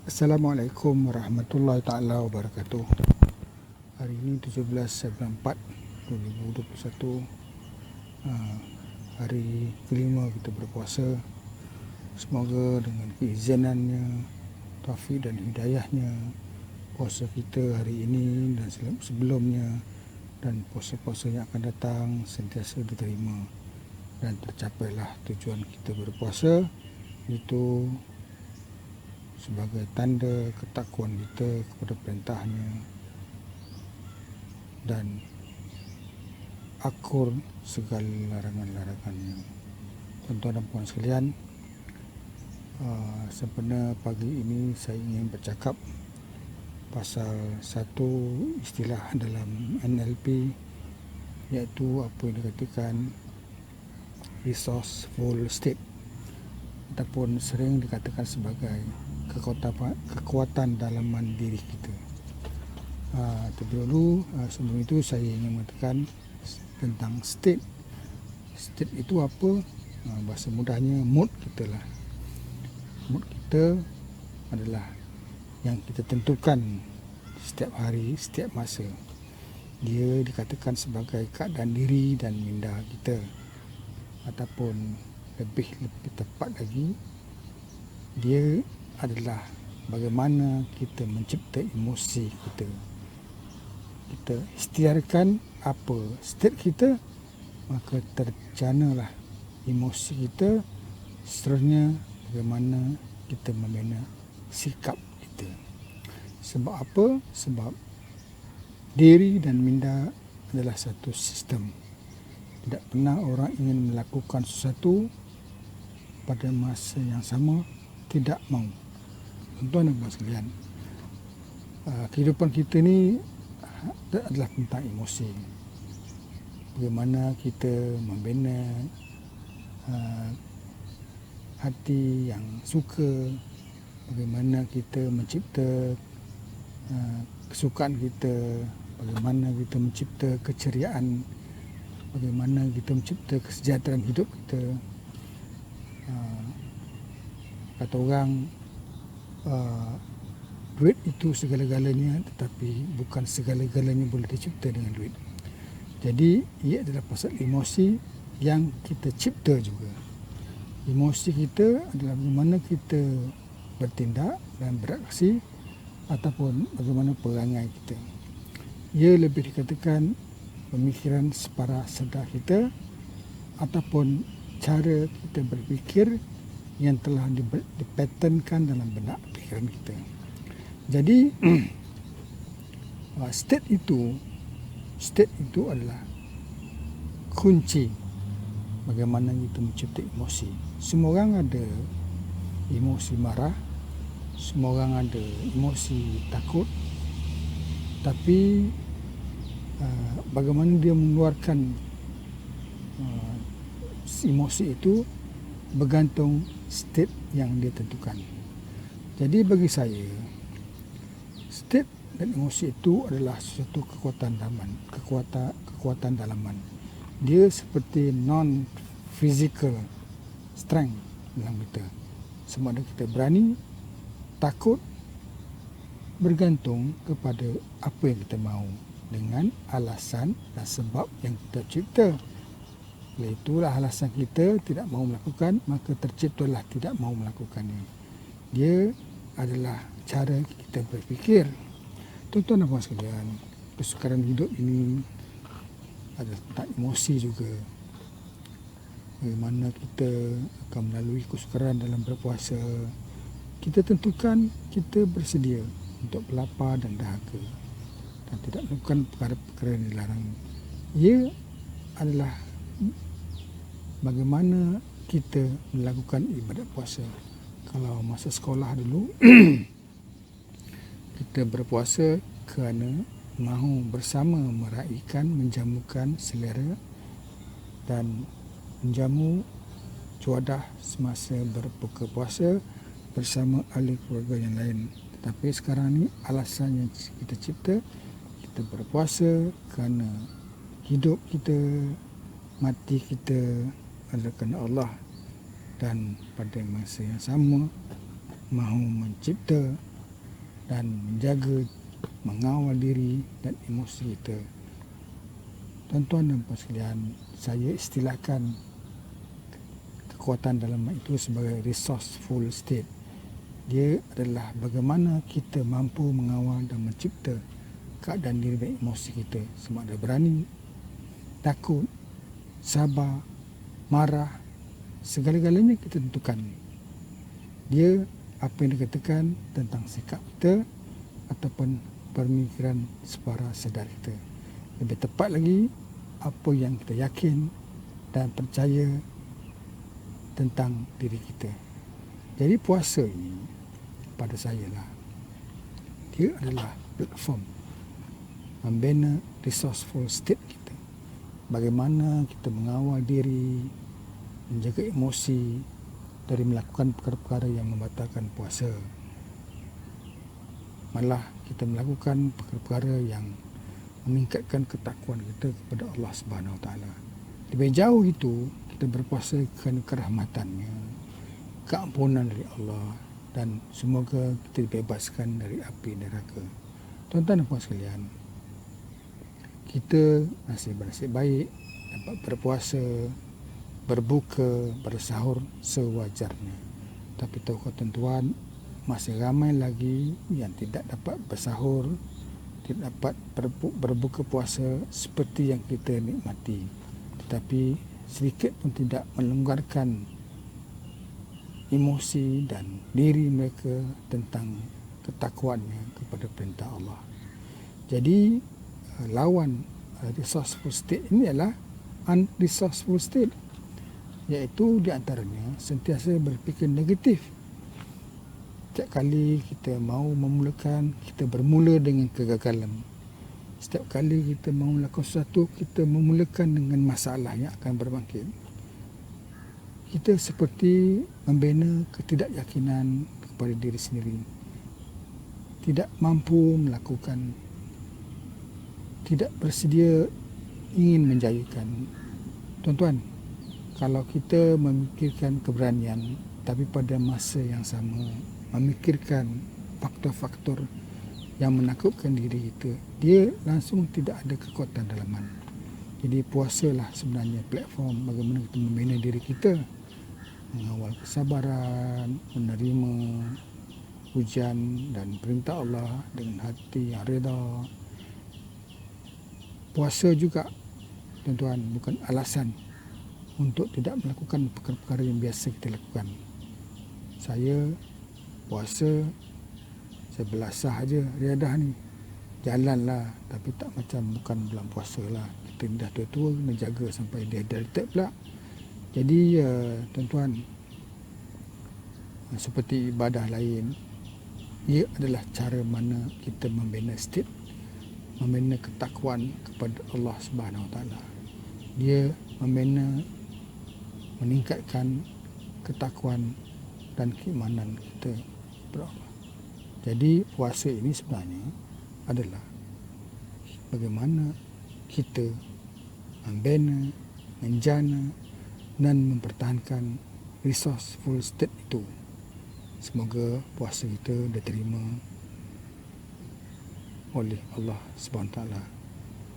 Assalamualaikum warahmatullahi taala wabarakatuh. Hari ini 17/4/2021, hari kelima kita berpuasa. Semoga dengan keizinannya, taufik dan hidayahnya, puasa kita hari ini dan sebelumnya dan puasa-puasa yang akan datang sentiasa diterima dan tercapailah tujuan kita berpuasa, itu sebagai tanda ketakwaan kita kepada perintahnya dan akur segala larangan-larangannya. Tuan-tuan dan puan sekalian, sebenarnya pagi ini saya ingin bercakap pasal satu istilah dalam NLP, iaitu apa yang dikatakan resourceful state, ataupun sering dikatakan sebagai kekuatan dalaman diri kita. Terlebih dahulu, sebelum itu saya ingin mengatakan tentang state. State itu apa? Bahasa mudahnya mood kita lah. Mood kita adalah yang kita tentukan setiap hari, setiap masa. Dia dikatakan sebagai keadaan diri dan minda kita, ataupun lebih tepat lagi, dia adalah bagaimana kita mencipta emosi kita. Kita ikhtiarkan apa state kita, maka terjanalah emosi kita. Seterusnya bagaimana kita membina sikap kita. Sebab apa? Sebab diri dan minda adalah satu sistem. Tidak pernah orang ingin melakukan sesuatu pada masa yang sama tidak mahu. Tuan-tuan dan puan sekalian, kehidupan kita ni adalah tentang emosi. Bagaimana kita membina hati yang suka, bagaimana kita mencipta kesukaan kita, bagaimana kita mencipta keceriaan, bagaimana kita mencipta kesejahteraan hidup kita. Kata orang, duit itu segala-galanya, tetapi bukan segala-galanya boleh dicipta dengan duit. Jadi ia adalah pasal emosi yang kita cipta juga. Emosi kita adalah bagaimana kita bertindak dan beraksi, ataupun bagaimana perangai kita. Ia lebih dikatakan pemikiran separa sedar kita, ataupun cara kita berfikir yang telah dipatternkan dalam benak fikiran kita. Jadi state itu adalah kunci bagaimana kita mencipta emosi. Semua orang ada emosi marah, semua orang ada emosi takut, tapi bagaimana dia mengeluarkan emosi itu bergantung state yang dia tentukan. Jadi bagi saya, state dan emosi itu adalah suatu kekuatan dalaman. Dia seperti non-physical strength dalam kita. Sama ada kita berani, takut, bergantung kepada apa yang kita mahu dengan alasan dan sebab yang kita cipta. Itulah alasan kita tidak mahu melakukan, maka terciptalah tidak mahu melakukannya. Dia adalah cara kita berfikir. Tuan-tuan dan puan sekalian, kesukaran hidup ini adalah tentang emosi juga. Bagaimana kita akan melalui kesukaran dalam berpuasa. Kita tentukan kita bersedia untuk berlapar dan dahaga dan tidak melakukan perkara-perkara yang dilarang. Ia adalah bagaimana kita melakukan ibadat puasa. Kalau masa sekolah dulu, kita berpuasa kerana mahu bersama meraihkan, menjamukan selera dan menjamu cuadah semasa berbuka puasa bersama ahli keluarga yang lain. Tetapi sekarang ni alasan yang kita cipta, kita berpuasa kerana hidup kita, mati kita adalah kerana Allah, dan pada masa yang sama mahu mencipta dan menjaga, mengawal diri dan emosi kita. Tuan-tuan dan puan sekalian, saya istilahkan kekuatan dalam itu sebagai resourceful state. Dia adalah bagaimana kita mampu mengawal dan mencipta keadaan diri dan emosi kita, sama ada berani, takut, sabar, marah, segala-galanya kita tentukan. Dia apa yang dikatakan tentang sikap kita ataupun pemikiran suara sedar kita. Lebih tepat lagi, apa yang kita yakin dan percaya tentang diri kita. Jadi puasa ini pada saya lah, dia adalah platform membina resourceful state kita. Bagaimana kita mengawal diri, menjaga emosi dari melakukan perkara-perkara yang membatalkan puasa. Malah kita melakukan perkara-perkara yang meningkatkan ketakwaan kita kepada Allah Subhanahu Wa Taala. Lebih jauh itu, kita berpuasa kerana kerahmatannya, keampunan dari Allah, dan semoga kita dibebaskan dari api neraka. Tuan-tuan dan puan sekalian, kita nasib baik dapat berpuasa, berbuka, bersahur sewajarnya. Tapi tahukah tuan-tuan, masih ramai lagi yang tidak dapat bersahur, tidak dapat berbuka puasa seperti yang kita nikmati, tetapi sedikit pun tidak melonggarkan emosi dan diri mereka tentang ketakwaannya kepada perintah Allah. Jadi lawan resourceful state ini adalah unresourceful state, iaitu di antaranya sentiasa berfikir negatif. Setiap kali kita mahu memulakan, kita bermula dengan kegagalan. Setiap kali kita mahu melakukan sesuatu, kita memulakan dengan masalah yang akan berbangkit. Kita seperti membina ketidakyakinan kepada diri sendiri. Tidak mampu melakukan, tidak bersedia ingin menjayakan. Tuan-tuan, kalau kita memikirkan keberanian, tapi pada masa yang sama memikirkan faktor-faktor yang menakutkan diri kita, dia langsung tidak ada kekuatan dalaman. Jadi puasalah sebenarnya platform bagaimana kita membina diri kita, mengawal kesabaran, menerima ujian dan perintah Allah dengan hati yang reda. Puasa juga, tuan-tuan, bukan alasan untuk tidak melakukan perkara-perkara yang biasa kita lakukan. Saya puasa, saya belasah aja riadah ni. Jalanlah, tapi tak macam bukan bulan puasa lah. Kita dah tua-tua, kena jaga sampai dia detect pula. Jadi tuan-tuan, seperti ibadah lain, ia adalah cara mana kita membina state, membina ketakwaan kepada Allah Subhanahu Wa Taala. Dia membina, meningkatkan ketakwaan dan keimanan kita kepada Allah. Jadi puasa ini sebenarnya adalah bagaimana kita membina, menjana dan mempertahankan resourceful state itu. Semoga puasa kita diterima oleh Allah Subhanahu Wa Taala.